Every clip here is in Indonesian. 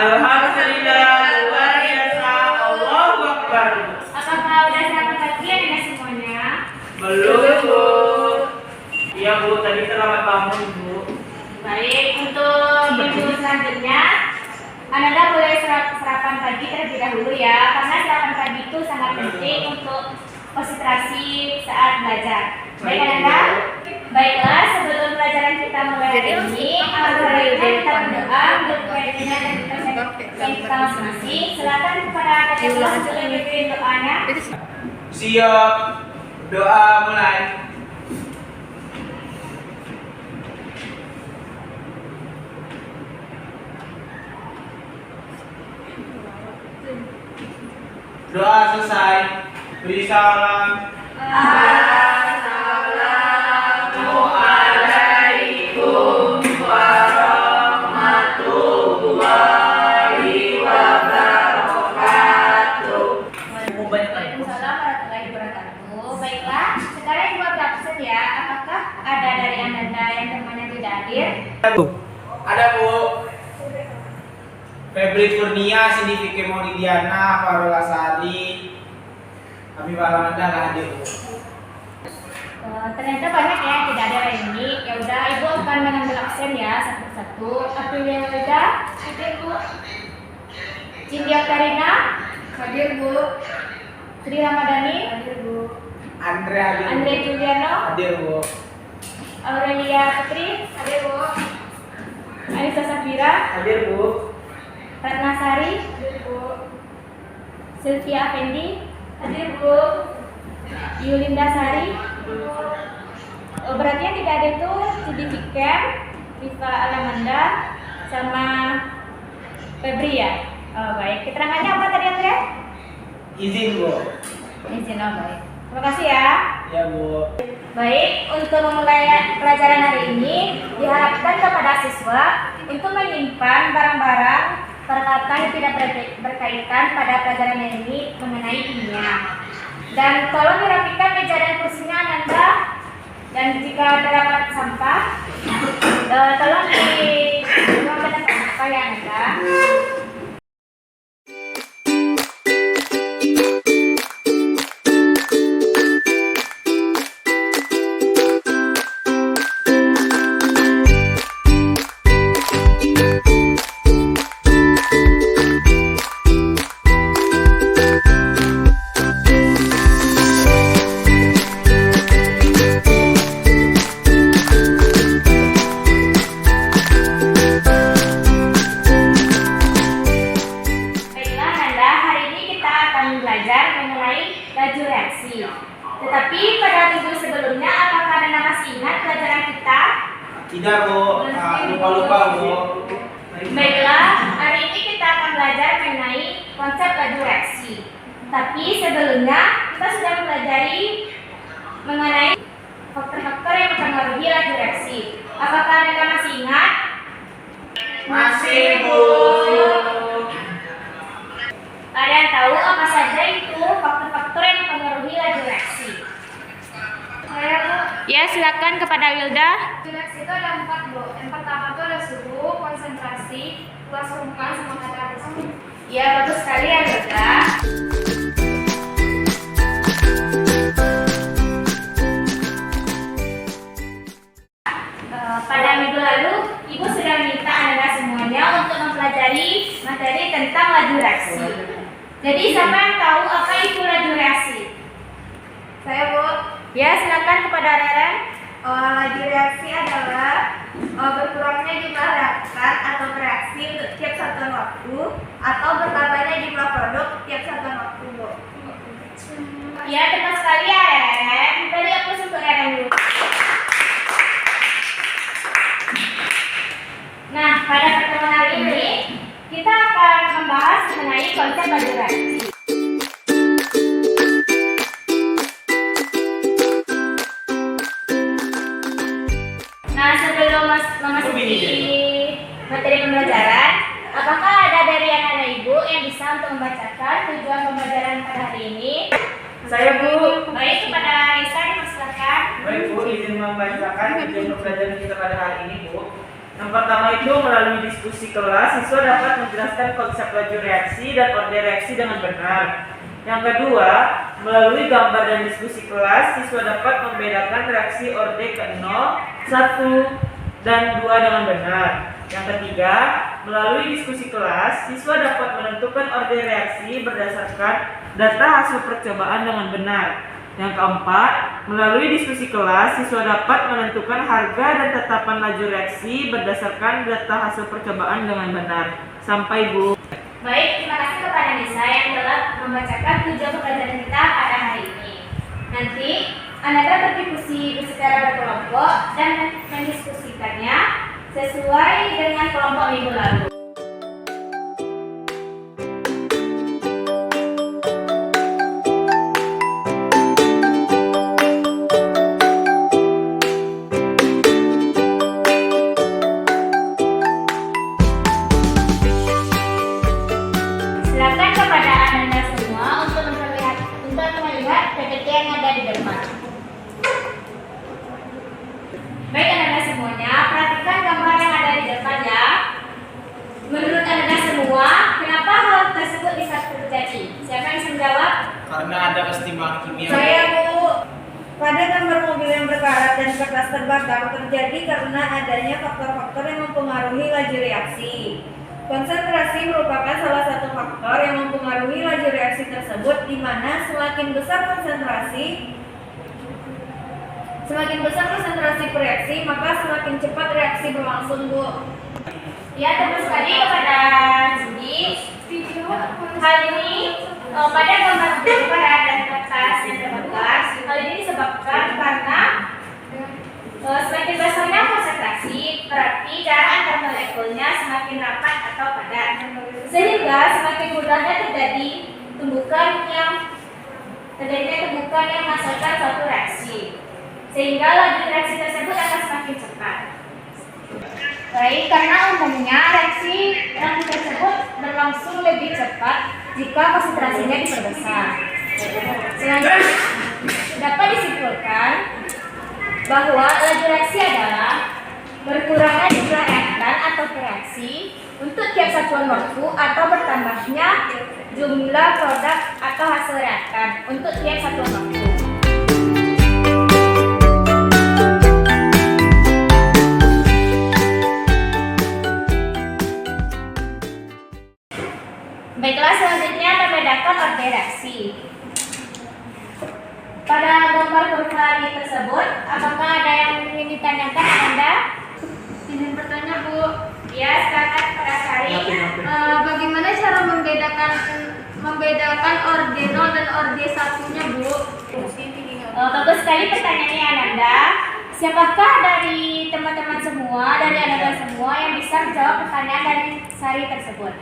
Alhamdulillah, luar biasa. Allahu Akbar. Apakah udah sarapan pagi ya semuanya? Belum, Bu. Iya, Bu. Tadi terlambat bangun, Bu. Baik, untuk minggu selanjutnya Anda boleh sarapan pagi terlebih dahulu ya, karena sarapan pagi itu sangat penting untuk konsentrasi saat belajar. Baik Anda? Baiklah, sebelum pelajaran kita mulai hari ini, alhamdulillah kita berdoa untuk kebaikan dan kita masing-masing. Silakan kepada kakak kelas untuk memimpin doanya. Siap. Doa mulai. Doa selesai. Beri salam. Assalamualaikum warahmatullahi wabarakatuh. Waalaikumsalam warahmatullahi wabarakatuh. Baiklah, sekarang ibu absen ya. Apakah ada dari Anda yang temannya tidak hadir? Ada, Bu. Febri Kurnia, Cindy Vicky Maulidiana, Farola Sari, kami malam Anda nggak hadir, Bu. Ternyata banyak ya yang tidak ada hari ini. Ya udah, ibu akan mengambil absen ya satu-satu. Aprilia Weda, hadir Bu. Cindy Karina, hadir Bu. Sri Ramadhani, hadir Bu. Andre Juliano, Hadir, Bu. Aurelia Putri, hadir Bu. Anissa Safira, Hadir, Bu. Ratna Sari, hadir Bu. Sylvia Effendi, hadir Bu. Yulinda Sari. Berarti yang tidak ada itu Cidi Fikem, Rifa Alamanda, sama Febri ya. Oh, baik. Keterangannya apa tadi Andre? Izin, Bu. Izin, oh baik. Terima kasih ya. Ya, Bu. Baik, untuk memulai pelajaran hari ini diharapkan kepada siswa untuk menyimpan barang-barang peralatan yang tidak berkaitan pada pelajaran ini mengenai kimia. Dan tolong dirapikan meja dan kursinya Anda. Dan jika terdapat sampah, tolong dibuang ke sampah ya Anda. Laju reaksi. Tetapi pada minggu sebelumnya, apakah Anda masih ingat pelajaran kita? Tidak, Bu. Lupa-lupa, Bu. Baiklah, hari ini kita akan belajar mengenai konsep laju reaksi. Tapi sebelumnya kita sudah mempelajari mengenai faktor-faktor yang mempengaruhi laju reaksi. Apakah Anda masih ingat? Masih, Bu. Ada yang tahu apa saja itu faktor-faktor yang mempengaruhi laju reaksi? Saya Bu. Ya, silakan kepada Wilda. Reaksi itu ada 4 Bu. Yang pertama itu ada suhu, konsentrasi, luas permukaan, sama katalis. Ya, bagus sekali ya Wilda. Pada minggu lalu, Ibu sudah minta Anda semuanya untuk mempelajari materi tentang laju reaksi. Jadi, siapa yang tahu apa itu laju reaksi? Saya Bu. Ya, silakan kepada Reren. Laju reaksi adalah berkurangnya jumlah reaktan atau reaksi untuk tiap satuan waktu atau bertambahnya jumlah produk tiap satuan waktu Bu. Ya, tepat sekali ya Reren. Tadi aku untuk Reren dulu. Nah, pada pertemuan hari ini kita akan membahas mengenai konsep laju reaksi. Nah, sebelum memasuki materi pembelajaran, apakah ada dari anak-anak Ibu yang bisa untuk membacakan tujuan pembelajaran pada hari ini? Saya, Bu. Baik, kepada Risa dipersilakan. Baik, Bu. Izin membacakan tujuan pembelajaran kita pada hari ini, Bu. Yang pertama itu melalui diskusi kelas, siswa dapat menjelaskan konsep laju reaksi dan orde reaksi dengan benar. Yang kedua, melalui gambar dan diskusi kelas, siswa dapat membedakan reaksi orde ke-0, 1, dan 2 dengan benar. Yang ketiga, melalui diskusi kelas, siswa dapat menentukan orde reaksi berdasarkan data hasil percobaan dengan benar. Yang keempat, melalui diskusi kelas, siswa dapat menentukan harga dan tetapan laju reaksi berdasarkan data hasil percobaan dengan benar. Sampai, Bu. Baik, terima kasih kepada Nisa yang telah membacakan tujuan pembelajaran kita pada hari ini. Nanti, Anda berdiskusi secara berkelompok dan mendiskusikannya sesuai dengan kelompok minggu lalu. Silakan kepada Anda semua untuk melihat PPT yang ada di depan. Baik Anda semuanya, perhatikan gambar yang ada di depan ya. Menurut Anda semua, kenapa hal tersebut bisa terjadi? Siapa yang bisa menjawab? Karena ada kesetimbangan kimia. Saya, Bu. Pada gambar mobil yang berkarat dan kertas terbakar terjadi karena adanya faktor-faktor yang mempengaruhi laju reaksi. Konsentrasi merupakan salah satu faktor yang mempengaruhi laju reaksi tersebut, di mana semakin besar konsentrasi reaksi, maka semakin cepat reaksi berlangsung, Bu. Ya, terus sekali kepada Cindy. Hal ini pada gambar berkarat dan kertas yang terbakar, hal ini disebabkan karena semakin besarnya konsentrasi, berarti jarak antar molekulnya semakin rapat atau padat, sehingga semakin mudahnya terjadi tumbukan yang menghasilkan suatu reaksi, sehingga laju reaksi tersebut akan semakin cepat. Baik, karena umumnya reaksi tersebut berlangsung lebih cepat jika konsentrasinya diperbesar. Selanjutnya dapat disimpulkan bahwa laju reaksi adalah berkurangnya jumlah reaktan atau reaksi untuk tiap satuan waktu atau bertambahnya jumlah produk atau hasil reaktan untuk tiap satuan waktu. Baiklah, selanjutnya membedakan orde reaksi. Pada gambar kurva tersebut, apakah ada yang ingin ditanyakan Anda? Izin bertanya, Bu. Ya, silakan kepada Sari. Bagaimana cara membedakan orde 0 dan orde 1-nya, Bu? Bagus sekali pertanyaannya Ananda. Siapakah dari teman-teman semua, dari Ananda semua yang bisa menjawab pertanyaan dari Sari tersebut?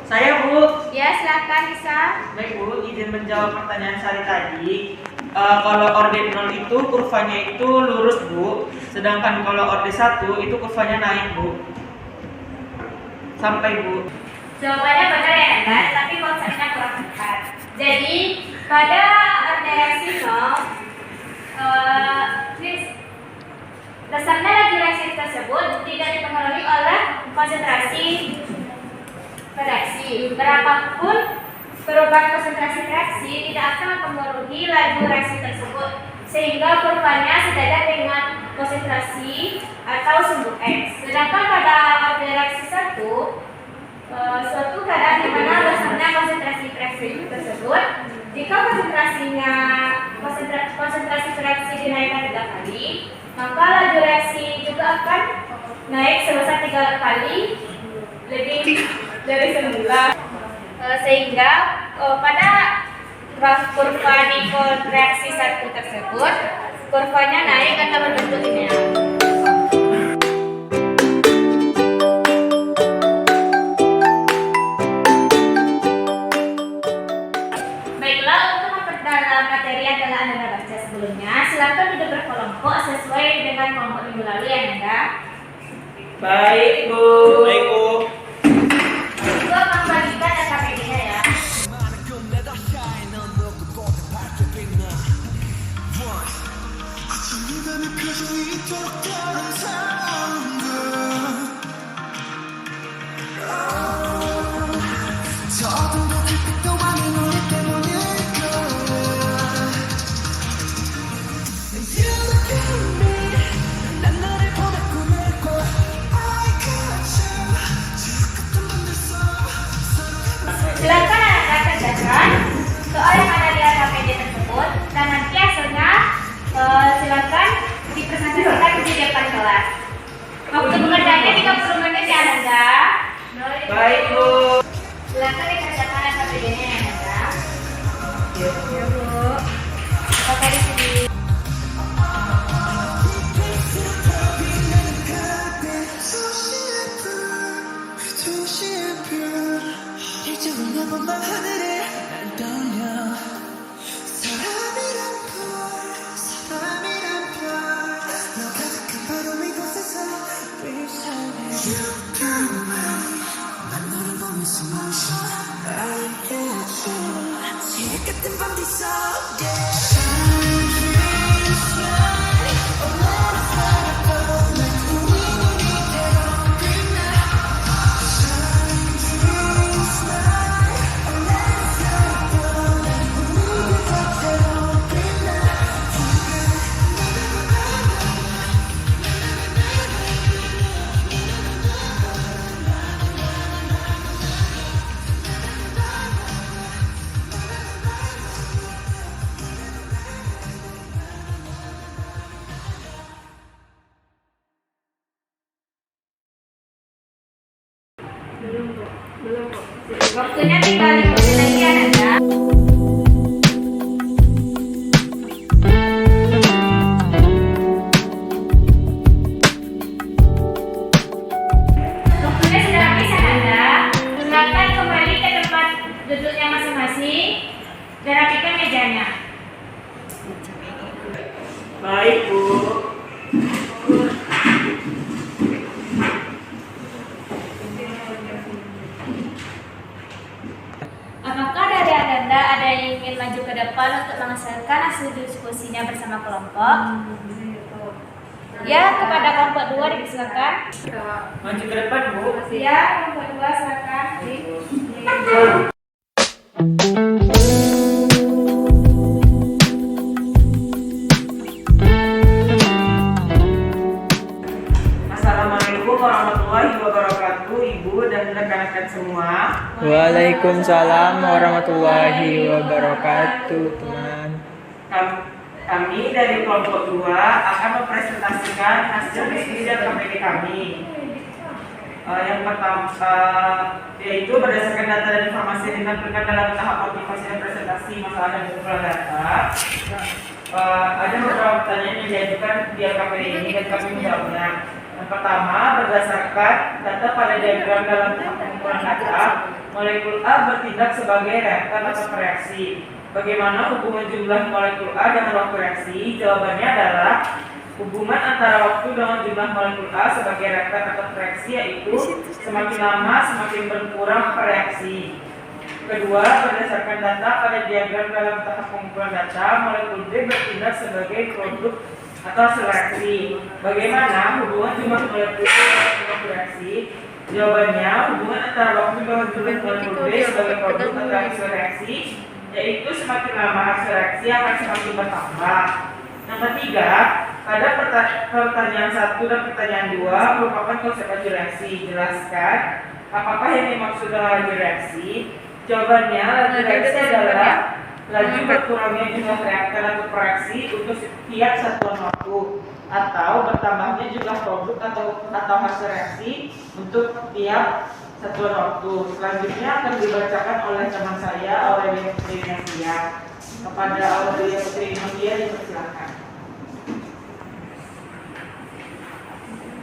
Saya, Bu. Ya, silakan bisa. Baik, Bu, izin menjawab pertanyaan Sari tadi. Kalau orde 0 itu kurvanya itu lurus, Bu. Sedangkan kalau orde 1 itu kurvanya naik, Bu. Sampai, Bu. Jawabannya benar ya Anda, tapi konsepnya kurang tepat. Jadi, pada orde reaksi 0, dasarnya laju reaksi tersebut tidak dipengaruhi oleh konsentrasi reaksi. Berapapun perubahan konsentrasi reaksi tidak akan mempengaruhi laju reaksi tersebut, sehingga kurvanya sejajar dengan konsentrasi atau sumbu X. Sedangkan pada orde reaksi 1, suatu keadaan di mana dasarnya konsentrasi reaksi tersebut, jika konsentrasi reaksi dinaikkan 3 kali, maka laju reaksi juga akan naik sebesar 3 kali lebih dari semula, sehingga pada graf kurva di reaksi 1 tersebut kurvanya naik atau berbentuk linear. Baiklah, untuk memperdalam materi yang telah Anda baca sebelumnya, silakan duduk berkelompok sesuai dengan kelompok minggu lalu ya Anda. Baik, Bu. Baik, Bu. Gue akan bagikan SKPD-nya ya. 네가 내 표정이 이토록 다른 사람들 Ya. Ya, Bu. Oke, di sini. Waktunya tinggal 5 menit lagi Ananda. Waktunya sudah habis Ananda. Silakan kembali ke tempat duduknya masing-masing dan rapikan mejanya. Baik, Bu. Apakah dari Ananda ada yang ingin maju ke depan untuk menghasilkan hasil diskusinya bersama kelompok? Ya, kepada kelompok 2 dipersilakan. Maju ke depan, Bu. Ya, kelompok 2 silakan. Assalamualaikum warahmatullahi wabarakatuh, Ibu dan rekan-rekan semua. Waalaikumsalam warahmatullahi wabarakatuh, teman. Kami dari kelompok 2 akan mempresentasikan hasil diskusi dan KPD kami. Yang pertama yaitu berdasarkan data dan informasi yang ditampilkan dalam tahap motivasi dan presentasi masalah dan kumpulan data. Ada beberapa pertanyaan yang diajukan di KPD ini dan kami menjawabnya. Yang pertama, berdasarkan data pada diagram dalam tahap pengumpulan data, molekul A bertindak sebagai reaktan atau reaksi. Bagaimana hubungan jumlah molekul A dengan waktu reaksi? Jawabannya adalah hubungan antara waktu dengan jumlah molekul A sebagai reaktan atau reaksi yaitu semakin lama semakin berkurang reaksi. Kedua, berdasarkan data pada diagram dalam tahap pengumpulan data, molekul B bertindak sebagai produk atau reaksi. Bagaimana hubungan jumlah molekul A dengan reaksi? Jawabannya hubungan antara waktu dengan jumlah molekul B sebagai produk atau reaksi yaitu semakin lama hasil reaksi akan semakin bertambah. Yang ketiga, pada pertanyaan 1 dan pertanyaan 2 merupakan konsep laju reaksi. Jelaskan apakah yang dimaksud dengan laju reaksi? Jawabannya, laju reaksi adalah laju berkurangnya jumlah reaktan atau reaksi untuk setiap satuan waktu atau bertambahnya jumlah produk atau hasil reaksi untuk tiap satuan waktu. Selanjutnya akan dibacakan oleh teman saya, Aurelia Putri Nadia. Kepada Aurelia Putri Nadia dipersilakan.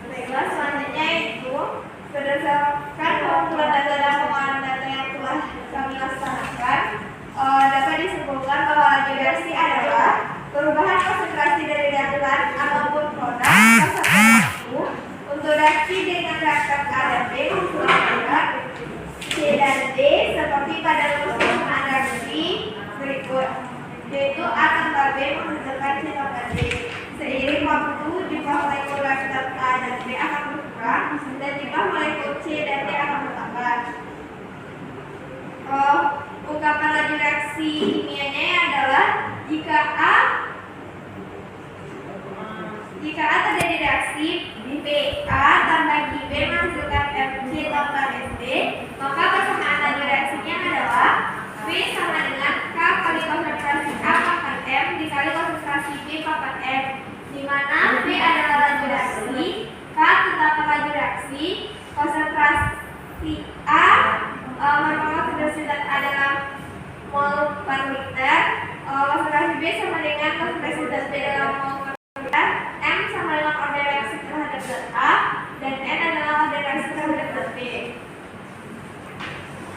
Baiklah, selanjutnya itu berdasarkan pengumpulan data dan pengolahan data yang telah kami laksanakan, dapat disimpulkan bahwa laju reaksi adalah perubahan konsentrasi dari reaktan ataupun produk pada satu waktu untuk reaksi dengan reaktan A dan B menghasilkan produk C dan D seperti pada rumus reaksi berikut, yaitu A tambah B menghasilkan C tambah D. Seiring waktu, jumlah molekul reaktan A dan B akan berkurang dan jumlah molekul C dan D akan bertambah. Ungkapan laju reaksi kimianya adalah jika A terjadi reaksi B A tambah B menghasilkan FC tambah SD, maka persamaan laju reaksinya adalah V sama dengan K kali konsentrasi A pangkat M dikali konsentrasi B pangkat M, di mana V adalah laju reaksi, K tetapkan laju reaksi, konsentrasi A merupakan konsentrasi zat adalah mol per liter, sama dengan konsentrasi zat B dalam mol per liter, M sama dengan order reaksi terhadap zat A, dan N adalah order reaksi terhadap zat B.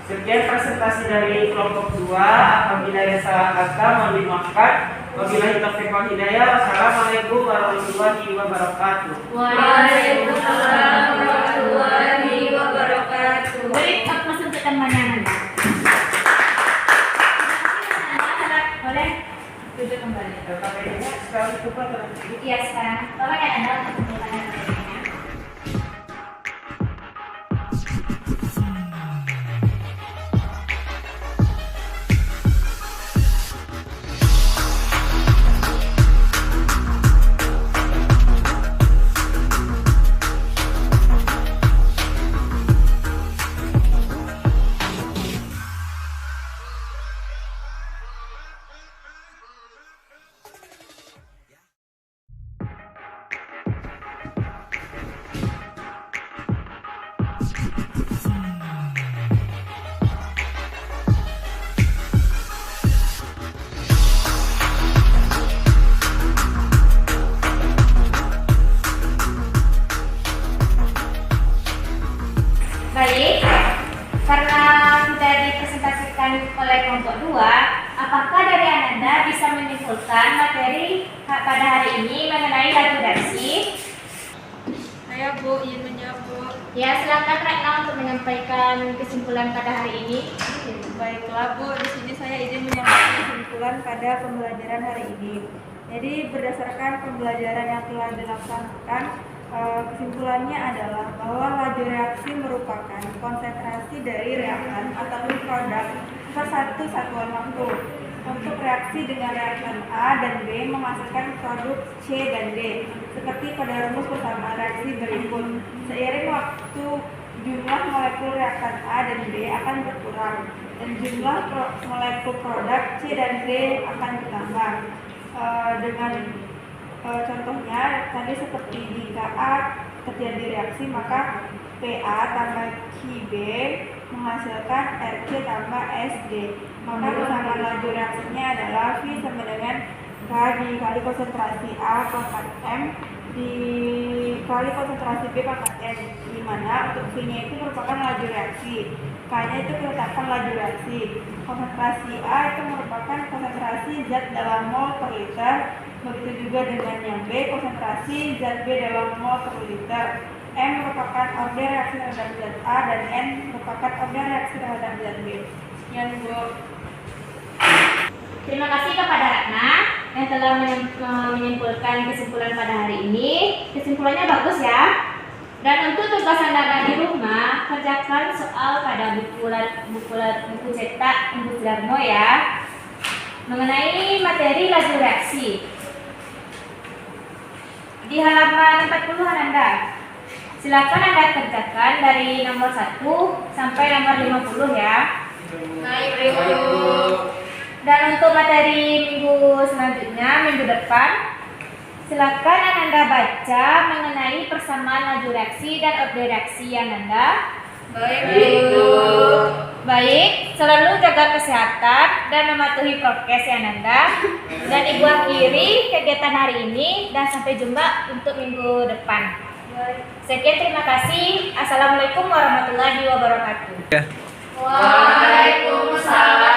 Sekian presentasi dari kelompok 2. Apabila ada salah kata mohon dimaafkan. Wabillahi taufiq wal hidayah. Wassalamualaikum warahmatullahi wabarakatuh. Waalaikumsalam warahmatullahi wabarakatuh. Beri fokus untuk teman-teman. Boleh duduk kembali. KPD-nya sekarang ditukar dengan Iya sekarang. Bapak yang ada untuk pembukaan materinya. Baik, karena sudah dipresentasikan oleh kelompok 2, apakah dari Ananda bisa menyimpulkan materi pada hari ini mengenai laju reaksi? Saya Bu, izin menjawab Bu. Ya, silakan Retno untuk menyampaikan kesimpulan pada hari ini. Baiklah Bu, di sini saya izin menyampaikan kesimpulan pada pembelajaran hari ini. Jadi berdasarkan pembelajaran yang telah dilaksanakan, kesimpulannya adalah bahwa laju reaksi merupakan konsentrasi dari reaktan ataupun produk per satu satuan waktu. Untuk reaksi dengan reaktan A dan B menghasilkan produk C dan D, seperti pada rumus persamaan reaksi berikut. Seiring waktu, jumlah molekul reaktan A dan B akan berkurang, dan jumlah molekul produk C dan D akan bertambah. Dengan contohnya tadi seperti jika A terjadi reaksi, maka PA tambah QB menghasilkan RC tambah SD. Maka persamaan laju reaksinya adalah V sama dengan K dikali konsentrasi A pangkat M dikali konsentrasi B pangkat N, di mana untuk V-nya itu merupakan laju reaksi, K-nya itu keletakan laju reaksi. Konsentrasi A itu merupakan konsentrasi zat dalam mol per liter, begitu juga dengan yang B, konsentrasi zat B dalam mol per liter. M merupakan order reaksi terhadap zat A dan N merupakan order reaksi terhadap zat B. Sekian Bu. Terima kasih kepada Ratna yang telah menyimpulkan kesimpulan pada hari ini. Kesimpulannya bagus ya. Dan untuk tugas Anda di rumah, kerjakan soal pada buku cetak Ibu Sudarmo ya, mengenai materi laju reaksi. Di halaman 40 Anda. Silakan Anda kerjakan dari nomor 1 sampai nomor 50 ya. Baik Bu. Dan untuk materi minggu selanjutnya, minggu depan, silakan Anda baca mengenai persamaan laju reaksi dan order reaksi yang Anda. Baik Bu. Baik, selalu jaga kesehatan dan mematuhi prokes yang Anda. Dan Ibu akhiri kegiatan hari ini dan sampai jumpa untuk minggu depan. Sekian, terima kasih. Assalamualaikum warahmatullahi wabarakatuh. Waalaikumsalam